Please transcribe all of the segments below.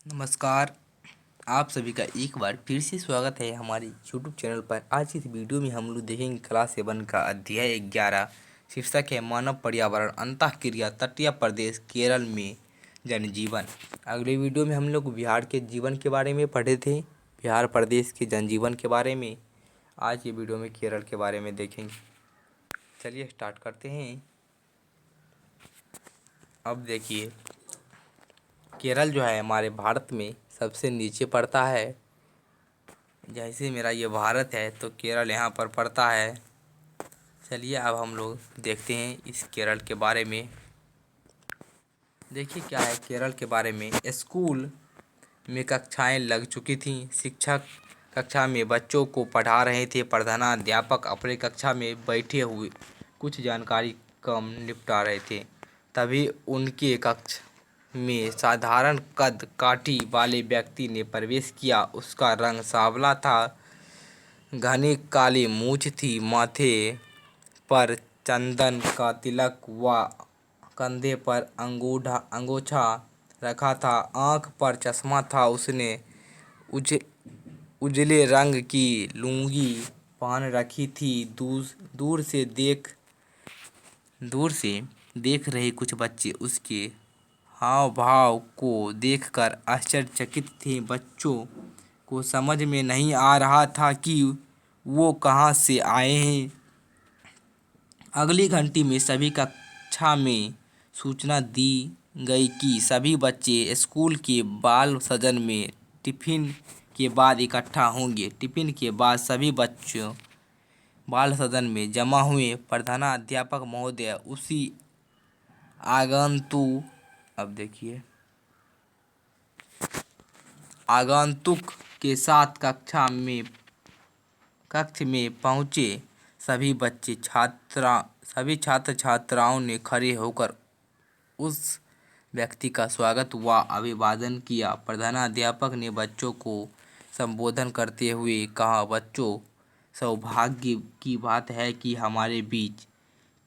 नमस्कार। आप सभी का एक बार फिर से स्वागत है हमारे यूट्यूब चैनल पर। आज की इस वीडियो में हम लोग देखेंगे क्लास 7 का अध्याय 11। शीर्षक है मानव पर्यावरण अंतःक्रिया तटीय प्रदेश केरल में जनजीवन। अगले वीडियो में हम लोग बिहार के जीवन के बारे में पढ़े थे, बिहार प्रदेश के जनजीवन के बारे में। आज की वीडियो में केरल के बारे में देखेंगे। चलिए स्टार्ट करते हैं। अब देखिए, केरल जो है हमारे भारत में सबसे नीचे पड़ता है। जैसे मेरा ये भारत है तो केरल यहाँ पर पड़ता है। चलिए अब हम लोग देखते हैं इस केरल के बारे में। देखिए क्या है केरल के बारे में। स्कूल में कक्षाएं लग चुकी थीं। शिक्षक कक्षा में बच्चों को पढ़ा रहे थे। प्रधानाध्यापक अपने कक्षा में बैठे हुए कुछ जानकारी कम निपटा रहे थे। तभी उनके कक्ष में साधारण कद काठी वाले व्यक्ति ने प्रवेश किया। उसका रंग सांवला था, घनी काली मूछ थी, माथे पर चंदन का तिलक व कंधे पर अंगूठा रखा था। आँख पर चश्मा था। उसने उजले रंग की लुंगी पहन रखी थी। दूर से देख रहे कुछ बच्चे उसके हाव भाव को देखकर आश्चर्यचकित थे। बच्चों को समझ में नहीं आ रहा था कि वो कहाँ से आए हैं। अगली घंटी में सभी कक्षा में सूचना दी गई कि सभी बच्चे स्कूल के बाल सदन में टिफिन के बाद इकट्ठा होंगे। टिफिन के बाद सभी बच्चों बाल सदन में जमा हुए। प्रधानाध्यापक महोदय उसी आगंतुक के साथ कक्ष में पहुंचे। सभी छात्र छात्राओं ने खड़े होकर उस व्यक्ति का स्वागत व अभिवादन किया। प्रधानाध्यापक ने बच्चों को संबोधन करते हुए कहा, बच्चों, सौभाग्य की बात है कि हमारे बीच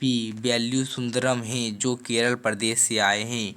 पी वैल्यू सुंदरम हैं, जो केरल प्रदेश से आए हैं।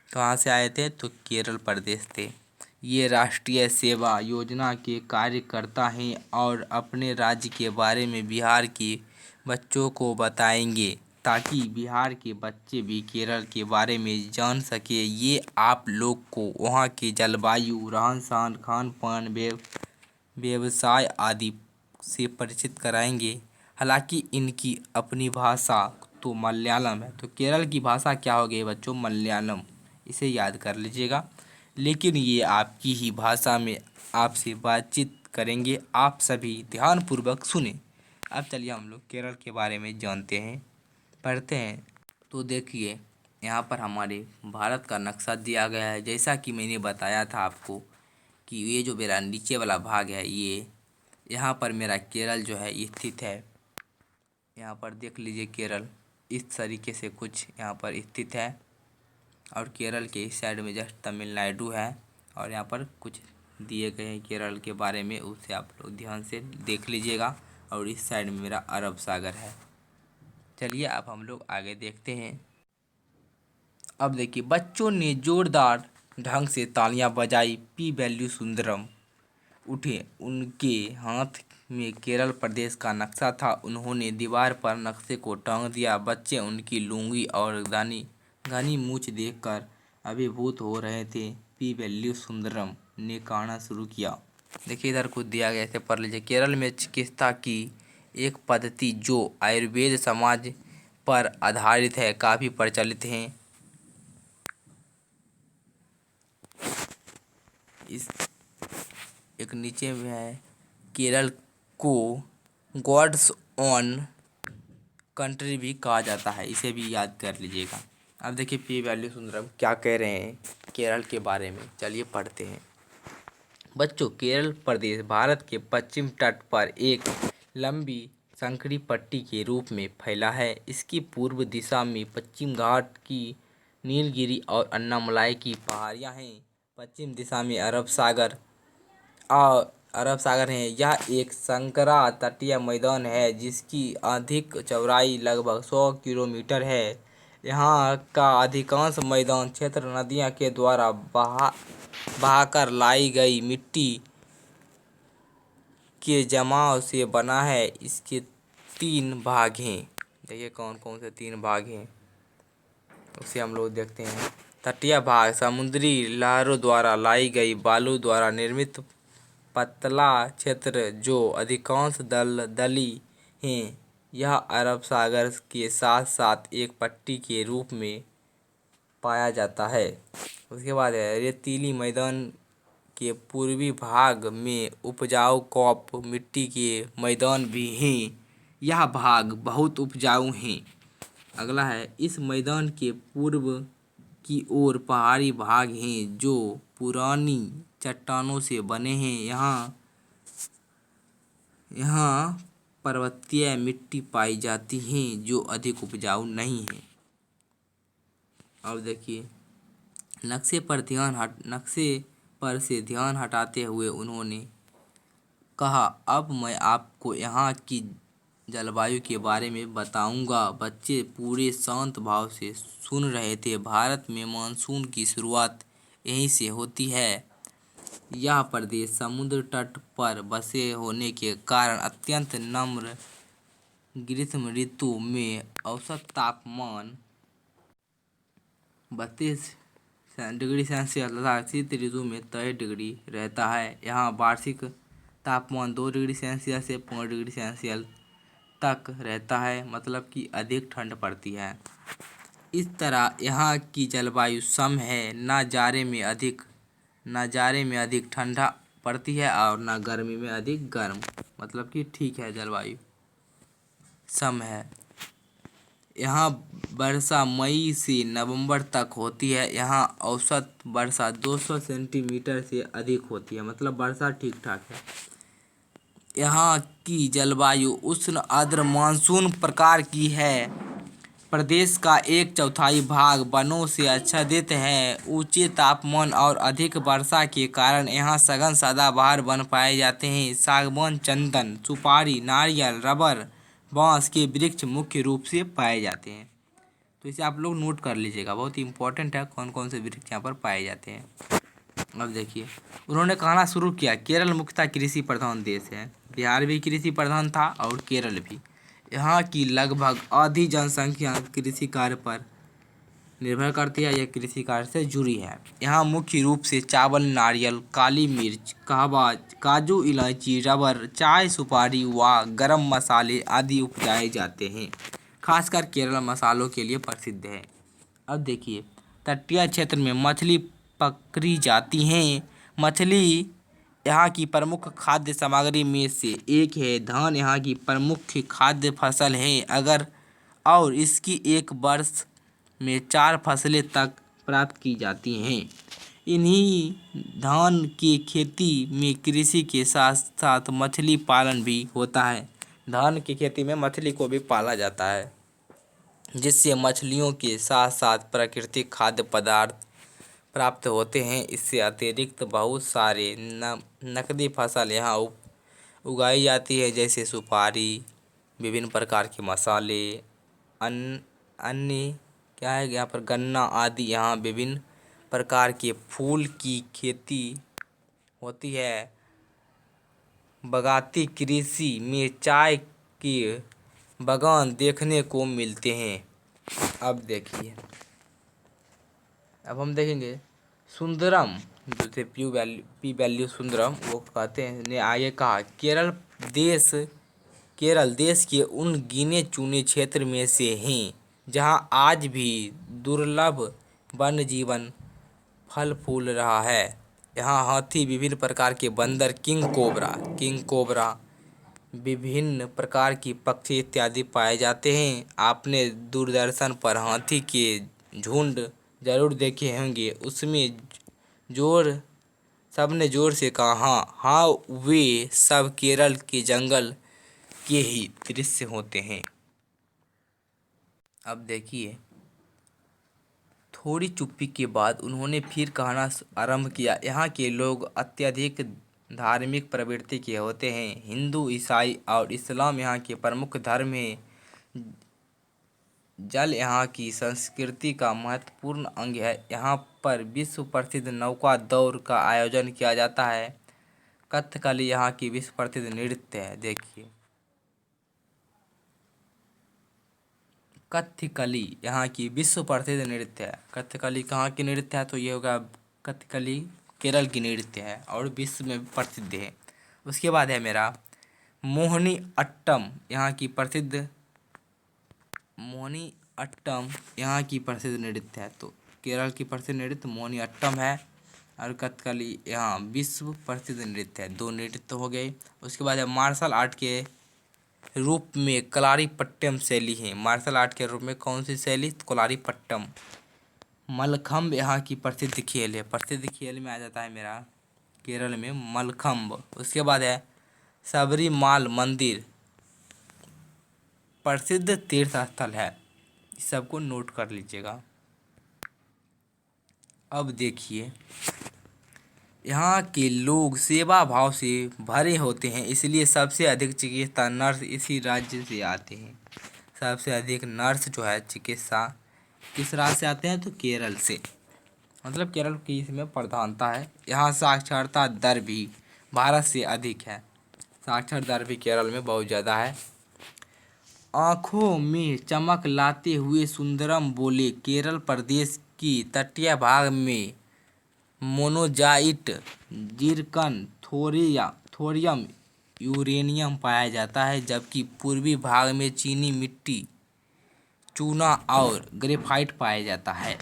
कहाँ से आए थे? तो केरल प्रदेश थे। ये राष्ट्रीय सेवा योजना के कार्यकर्ता हैं और अपने राज्य के बारे में बिहार के बच्चों को बताएंगे ताकि बिहार के बच्चे भी केरल के बारे में जान सके। ये आप लोग को वहाँ की जलवायु, रहन सहन, खान पान, व्यवसाय आदि से परिचित कराएंगे। हालांकि इनकी अपनी भाषा तो मलयालम है। तो केरल की भाषा क्या हो गई बच्चों? मलयालम। इसे याद कर लीजिएगा। लेकिन ये आपकी ही भाषा में आपसे बातचीत करेंगे। आप सभी ध्यानपूर्वक सुने। अब चलिए हम लोग केरल के बारे में जानते हैं, पढ़ते हैं। तो देखिए यहाँ पर हमारे भारत का नक्शा दिया गया है। जैसा कि मैंने बताया था आपको कि ये जो मेरा नीचे वाला भाग है, ये यहाँ पर मेरा केरल जो है स्थित है। यहाँ पर देख लीजिए केरल इस तरीके से कुछ यहाँ पर स्थित है। और केरल के इस साइड में जस्ट तमिलनाडु है। और यहाँ पर कुछ दिए गए हैं केरल के बारे में, उसे आप लोग ध्यान से देख लीजिएगा। और इस साइड में मेरा अरब सागर है। चलिए अब हम लोग आगे देखते हैं। अब देखिए बच्चों ने जोरदार ढंग से तालियां बजाई। पी वैल्यू सुंदरम उठे। उनके हाथ में केरल प्रदेश का नक्शा था। उन्होंने दीवार पर नक्शे को टांग दिया। बच्चे उनकी लुंगी और घनी मूछ देखकर अभिभूत हो रहे थे। पी वैल्यू सुंदरम ने कहना शुरू किया। देखिए इधर कुछ दिया गया है, पढ़ लीजिए। केरल में चिकित्सा की एक पद्धति जो आयुर्वेद समाज पर आधारित है, काफ़ी प्रचलित है। इस एक नीचे में है, केरल को गॉड्स ओन कंट्री भी कहा जाता है। इसे भी याद कर लीजिएगा। अब देखिए पी वैल्यू सुंदरम क्या कह रहे हैं केरल के बारे में। चलिए पढ़ते हैं। बच्चों, केरल प्रदेश भारत के पश्चिम तट पर एक लंबी संकरी पट्टी के रूप में फैला है। इसकी पूर्व दिशा में पश्चिम घाट की नीलगिरी और अन्नामलाई की पहाड़ियाँ हैं। पश्चिम दिशा में अरब सागर है। यह एक संकरा तटीय मैदान है जिसकी अधिक चौड़ाई लगभग 100 किलोमीटर है। यहाँ का अधिकांश मैदान क्षेत्र नदियों के द्वारा बहाकर लाई गई मिट्टी के जमाव से बना है। इसके 3 भाग हैं। देखिए कौन कौन से 3 भाग हैं, उसे हम लोग देखते हैं। तटीय भाग समुद्री लहरों द्वारा लाई गई बालू द्वारा निर्मित पतला क्षेत्र जो अधिकांश दलदली हैं। यह अरब सागर के साथ साथ एक पट्टी के रूप में पाया जाता है। उसके बाद है रेतीली मैदान के पूर्वी भाग में उपजाऊ कॉप मिट्टी के मैदान भी हैं। यह भाग बहुत उपजाऊ हैं। अगला है इस मैदान के पूर्व की ओर पहाड़ी भाग हैं जो पुरानी चट्टानों से बने हैं। यहाँ पर्वतीय मिट्टी पाई जाती है जो अधिक उपजाऊ नहीं है। अब देखिए नक्शे पर से ध्यान हटाते हुए उन्होंने कहा, अब मैं आपको यहाँ की जलवायु के बारे में बताऊंगा। बच्चे पूरे शांत भाव से सुन रहे थे। भारत में मानसून की शुरुआत यहीं से होती है। यह प्रदेश समुद्र तट पर बसे होने के कारण अत्यंत नम्र ग्रीष्म ऋतु में औसत तापमान 32 डिग्री सेल्सियस तथा शीत ऋतु में 23 डिग्री रहता है। यहाँ वार्षिक तापमान 2 डिग्री सेल्सियस से 5 डिग्री सेल्सियस तक रहता है, मतलब कि अधिक ठंड पड़ती है। इस तरह यहाँ की जलवायु सम है, न जाड़े में अधिक ठंडा पड़ती है और न गर्मी में अधिक गर्म, मतलब कि ठीक है, जलवायु सम है। यहाँ वर्षा मई से नवंबर तक होती है। यहाँ औसत वर्षा 200 सेंटीमीटर से अधिक होती है, मतलब वर्षा ठीक ठाक है। यहाँ की जलवायु उष्ण आर्द्र मानसून प्रकार की है। प्रदेश का 1/4 भाग वनों से आच्छादित है। ऊंचे तापमान और अधिक वर्षा के कारण यहाँ सघन सदाबहार वन पाए जाते हैं। सागवान, चंदन, सुपारी, नारियल, रबर, बांस के वृक्ष मुख्य रूप से पाए जाते हैं। तो इसे आप लोग नोट कर लीजिएगा, बहुत इंपॉर्टेंट है कौन कौन से वृक्ष यहाँ पर पाए जाते हैं। अब देखिए उन्होंने कहना शुरू किया, केरल मुख्यतः कृषि प्रधान देश है। बिहार भी कृषि प्रधान था और केरल भी। यहाँ की लगभग आधी जनसंख्या कृषि कार्य पर निर्भर करती है, यह कृषि कार्य से जुड़ी है। यहाँ मुख्य रूप से चावल, नारियल, काली मिर्च, कहवा, काजू, इलायची, रबर, चाय, सुपारी व गरम मसाले आदि उपजाए जाते हैं। खासकर केरल मसालों के लिए प्रसिद्ध है। अब देखिए तटीय क्षेत्र में मछली पकड़ी जाती हैं। मछली यहाँ की प्रमुख खाद्य सामग्री में से एक है। धान यहाँ की प्रमुख खाद्य फसल है और इसकी एक वर्ष में 4 फसलें तक प्राप्त की जाती हैं। इन्हीं धान की खेती में कृषि के साथ साथ मछली पालन भी होता है। धान की खेती में मछली को भी पाला जाता है, जिससे मछलियों के साथ साथ प्राकृतिक खाद्य पदार्थ प्राप्त होते हैं। इससे अतिरिक्त बहुत सारे नकदी फसल यहाँ उगाई जाती है, जैसे सुपारी, विभिन्न प्रकार के मसाले, अन्य क्या है यहाँ पर गन्ना आदि। यहाँ विभिन्न प्रकार के फूल की खेती होती है। बागायती कृषि में चाय के बागान देखने को मिलते हैं। अब देखिए अब हम देखेंगे सुंदरम, जो थे पी वैल्यू सुंदरम, वो कहते हैं ने आगे कहा, केरल देश के उन गिने चुने क्षेत्र में से हैं जहां आज भी दुर्लभ वन्य जीवन फल फूल रहा है। यहाँ हाथी, विभिन्न प्रकार के बंदर, किंग कोबरा, विभिन्न प्रकार की पक्षी इत्यादि पाए जाते हैं। आपने दूरदर्शन पर हाथी के झुंड जरूर देखे होंगे। उसमें सबने जोर से कहा, हाँ हाँ, वे सब केरल के जंगल के ही दृश्य होते हैं। अब देखिए थोड़ी चुप्पी के बाद उन्होंने फिर कहना आरंभ किया, यहाँ के लोग अत्यधिक धार्मिक प्रवृत्ति के होते हैं। हिंदू, ईसाई और इस्लाम यहाँ के प्रमुख धर्म हैं। जल यहाँ की संस्कृति का महत्वपूर्ण अंग है। यहाँ पर विश्व प्रसिद्ध नौका दौड़ का आयोजन किया जाता है। कथकली यहाँ की विश्व प्रसिद्ध नृत्य है। देखिए, कथकली यहाँ की विश्व प्रसिद्ध नृत्य है। कथकली कहाँ की नृत्य है? तो ये होगा कथकली केरल की नृत्य है और विश्व में प्रसिद्ध है। उसके बाद है मेरा मोहिनी अट्टम यहाँ की प्रसिद्ध मोहिनी अट्टम यहाँ की प्रसिद्ध नृत्य है। तो केरल की प्रसिद्ध नृत्य मोहिनी अट्टम है और कथकली यहाँ विश्व प्रसिद्ध नृत्य है। दो नृत्य तो हो गए। उसके बाद है मार्शल आर्ट के रूप में कलारीपट्टम शैली है। मार्शल आर्ट के रूप में कौन सी शैली? कलारीपट्टम। मलखम्ब यहाँ की प्रसिद्ध खेल है। प्रसिद्ध खेल में आ जाता है मेरा केरल में मलखम्ब। उसके बाद है सबरीमाल मंदिर प्रसिद्ध तीर्थ स्थल है। इस सबको नोट कर लीजिएगा। अब देखिए, यहाँ के लोग सेवा भाव से भरे होते हैं, इसलिए सबसे अधिक चिकित्सा नर्स इसी राज्य से आते हैं। सबसे अधिक नर्स जो है चिकित्सा किस राज्य से आते हैं? तो केरल से। मतलब केरल की इसमें प्रधानता है। यहाँ साक्षरता दर भी भारत से अधिक है। साक्षर दर भी केरल में बहुत ज़्यादा है। आँखों में चमक लाते हुए सुंदरम बोले केरल प्रदेश की तटीय भाग में मोनोजाइट जिरकन थोरियम यूरेनियम पाया जाता है, जबकि पूर्वी भाग में चीनी मिट्टी चूना और ग्रेफाइट पाया जाता है।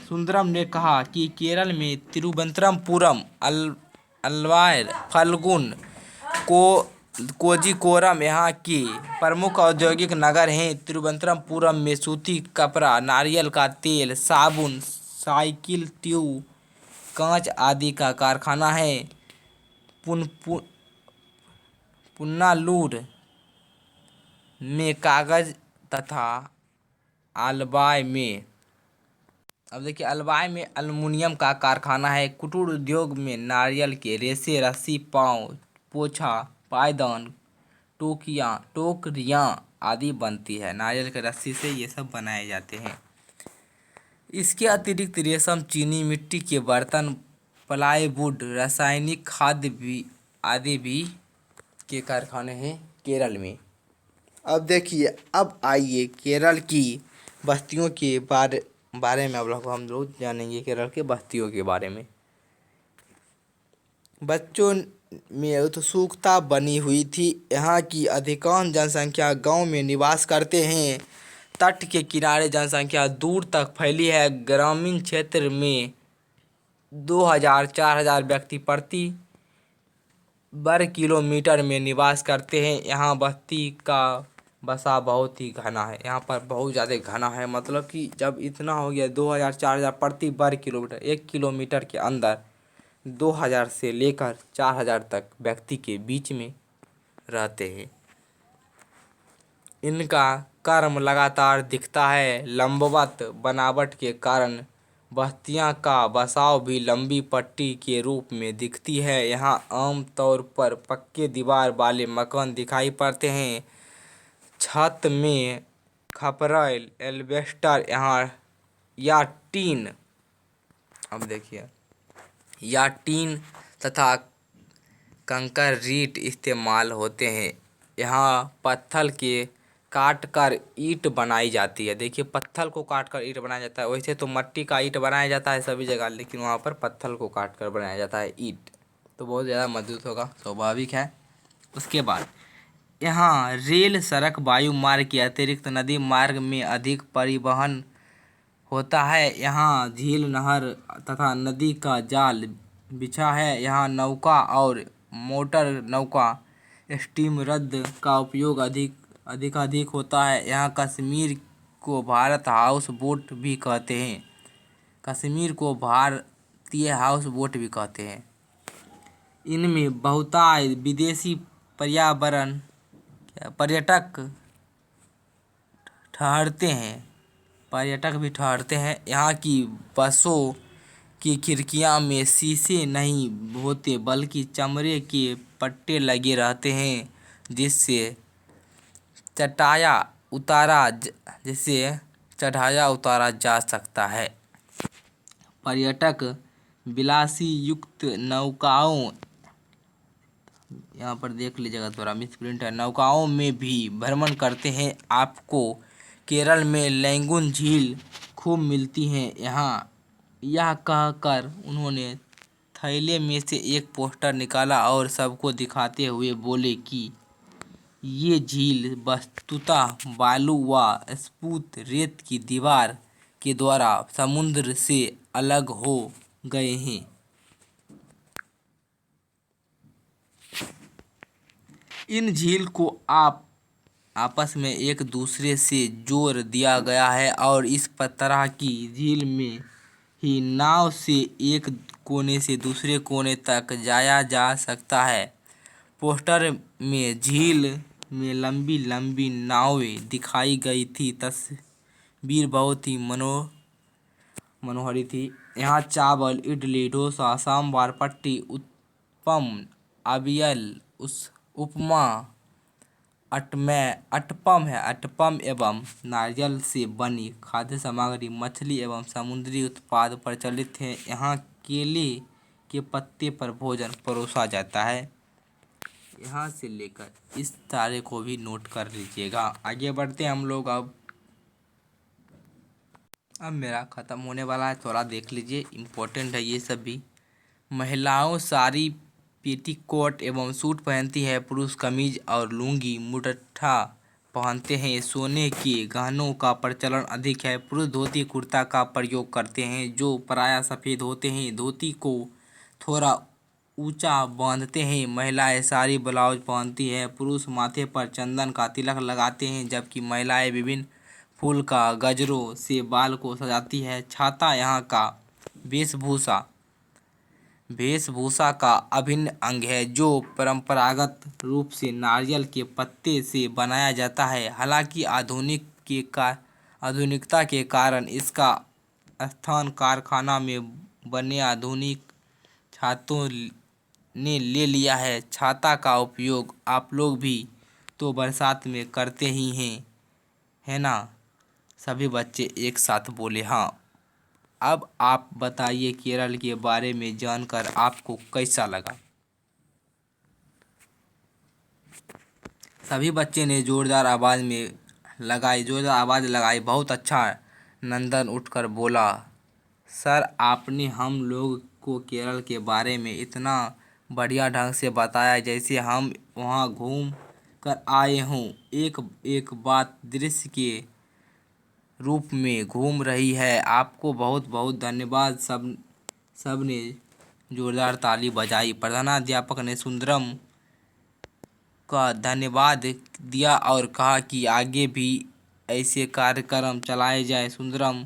सुंदरम ने कहा कि केरल में तिरुवनंतपुरम अल्वार फल्गुन कोझीकोडम यहाँ की प्रमुख औद्योगिक नगर हैं। तिरुवनंतपुरम में सूती कपड़ा, नारियल का तेल, साबुन, साइकिल ट्यूब, कांच आदि का कारखाना है। पुन्नालूर में कागज तथा अल्वाई में अब देखिए अल्वाई में एल्युमिनियम का कारखाना है। कुटीर उद्योग में नारियल के रेशे, रस्सी, पाँव पोछा, पायदान, टोकरियाँ आदि बनती है। नारियल के रस्सी से ये सब बनाए जाते हैं। इसके अतिरिक्त रेशम, चीनी मिट्टी के बर्तन, प्लाईवुड, रासायनिक खाद आदि भी के कारखाने हैं केरल में। अब देखिए, अब आइए केरल की बस्तियों के बारे में हम लोग जानेंगे। केरल के बस्तियों के बारे में बच्चों में उत्सुकता बनी हुई थी। यहाँ की अधिकांश जनसंख्या गांव में निवास करते हैं। तट के किनारे जनसंख्या दूर तक फैली है। ग्रामीण क्षेत्र में 2000-4000 व्यक्ति प्रति वर्ग किलोमीटर में निवास करते हैं। यहाँ बस्ती का बसा बहुत ही घना है। यहाँ पर बहुत ज़्यादा घना है। मतलब कि जब इतना हो गया 2000-4000 प्रति वर्ग किलोमीटर, 1 किलोमीटर के अंदर 2000 से लेकर 4000 तक व्यक्ति के बीच में रहते हैं। इनका क्रम लगातार दिखता है। लंबवत बनावट के कारण बस्तियां का बसाव भी लंबी पट्टी के रूप में दिखती है। यहाँ आम तौर पर पक्के दीवार वाले मकान दिखाई पड़ते हैं। छत में खपरेल, एल्वेस्टर या टीन अब देखिए या टीन तथा कंक्रीट इस्तेमाल होते हैं। यहाँ पत्थर के काट कर ईंट बनाई जाती है। देखिए, पत्थर को काट कर ईंट बनाया जाता है। वैसे तो मिट्टी का ईंट बनाया जाता है सभी जगह, लेकिन वहाँ पर पत्थर को काट कर बनाया जाता है ईंट। तो बहुत ज़्यादा मजबूत होगा, स्वाभाविक है। उसके बाद यहाँ रेल, सड़क, वायु मार्ग के अतिरिक्त नदी मार्ग में अधिक परिवहन होता है। यहाँ झील, नहर तथा नदी का जाल बिछा है। यहाँ नौका और मोटर नौका स्टीमरद का उपयोग अधिक होता है। यहाँ कश्मीर को भारत हाउस बोट भी कहते हैं। कश्मीर को भारतीय हाउस बोट भी कहते हैं। इनमें बहुतायत विदेशी पर्यटक भी ठहरते हैं। यहाँ की बसों की खिड़कियाँ में शीशे नहीं होते, बल्कि चमड़े के पट्टे लगे रहते हैं, जिससे चटाया उतारा जैसे चढ़ाया उतारा जा सकता है। पर्यटक विलासी युक्त नौकाओं, यहाँ पर देख लीजिएगा थोड़ा मिसप्रिंट है, नौकाओं में भी भ्रमण करते हैं। आपको केरल में लैंगून झील खूब मिलती है यहाँ। यह कहकर उन्होंने थैले में से एक पोस्टर निकाला और सबको दिखाते हुए बोले कि ये झील वस्तुतः बालू व स्फुट रेत की दीवार के द्वारा समुद्र से अलग हो गए हैं। इन झील को आपस में एक दूसरे से जोड़ दिया गया है और इस तरह की झील में ही नाव से एक कोने से दूसरे कोने तक जाया जा सकता है। पोस्टर में झील में लंबी लंबी नावें दिखाई गई थी। तस्वीर बहुत ही मनोहरी थी। यहाँ चावल, इडली, डोसा, सांभर, पट्टी, उत्पम, अवियल, उपमा, अट्टपम एवं नारियल से बनी खाद्य सामग्री, मछली एवं समुद्री उत्पाद प्रचलित हैं। यहाँ केले के पत्ते पर भोजन परोसा जाता है। यहाँ से लेकर इस सारे को भी नोट कर लीजिएगा। आगे बढ़ते हैं हम लोग। अब मेरा ख़त्म होने वाला है, थोड़ा देख लीजिए, इम्पोर्टेंट है ये सब भी। महिलाओं साड़ी, पेटीकोट एवं सूट पहनती है। पुरुष कमीज और लुंगी, मुठ्ठा पहनते हैं। सोने के गहनों का प्रचलन अधिक है। पुरुष धोती कुर्ता का प्रयोग करते हैं जो प्रायः सफ़ेद होते हैं। धोती को थोड़ा ऊंचा बांधते हैं। महिलाएं साड़ी ब्लाउज पहनती है। पुरुष माथे पर चंदन का तिलक लगाते हैं जबकि महिलाएं विभिन्न फूल का गजरों से बाल को सजाती है। छाता यहाँ का वेशभूषा का अभिन्न अंग है जो परंपरागत रूप से नारियल के पत्ते से बनाया जाता है। हालांकि आधुनिकता के कारण इसका स्थान कारखाना में बने आधुनिक छातों ने ले लिया है। छाता का उपयोग आप लोग भी तो बरसात में करते ही हैं, है ना? सभी बच्चे एक साथ बोले हाँ। अब आप बताइए केरल के बारे में जानकर आपको कैसा लगा? सभी बच्चे ने जोरदार आवाज़ लगाई। बहुत अच्छा। नंदन उठकर बोला, सर आपने हम लोग को केरल के बारे में इतना बढ़िया ढंग से बताया जैसे हम वहाँ घूम कर आए हों। एक बात दृश्य के रूप में घूम रही है। आपको बहुत बहुत धन्यवाद। सब ने जोरदार ताली बजाई। प्रधानाध्यापक ने सुंदरम का धन्यवाद दिया और कहा कि आगे भी ऐसे कार्यक्रम चलाए जाए। सुंदरम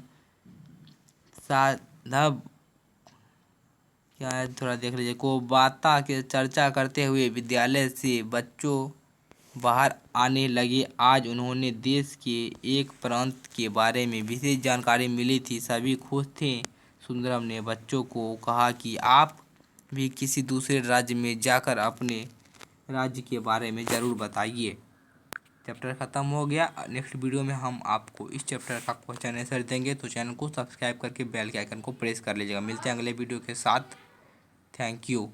साधव क्या है, थोड़ा देख लीजिए, को बाता के चर्चा करते हुए विद्यालय से बच्चों बाहर आने लगे। आज उन्होंने देश के एक प्रांत के बारे में विशेष जानकारी मिली थी। सभी खुश थे। सुंदरम ने बच्चों को कहा कि आप भी किसी दूसरे राज्य में जाकर अपने राज्य के बारे में ज़रूर बताइए। चैप्टर ख़त्म हो गया। नेक्स्ट वीडियो में हम आपको इस चैप्टर का क्वेश्चन आंसर देंगे, तो चैनल को सब्सक्राइब करके बेल के आइकन को प्रेस कर लीजिएगा। मिलते हैं अगले वीडियो के साथ। Thank you.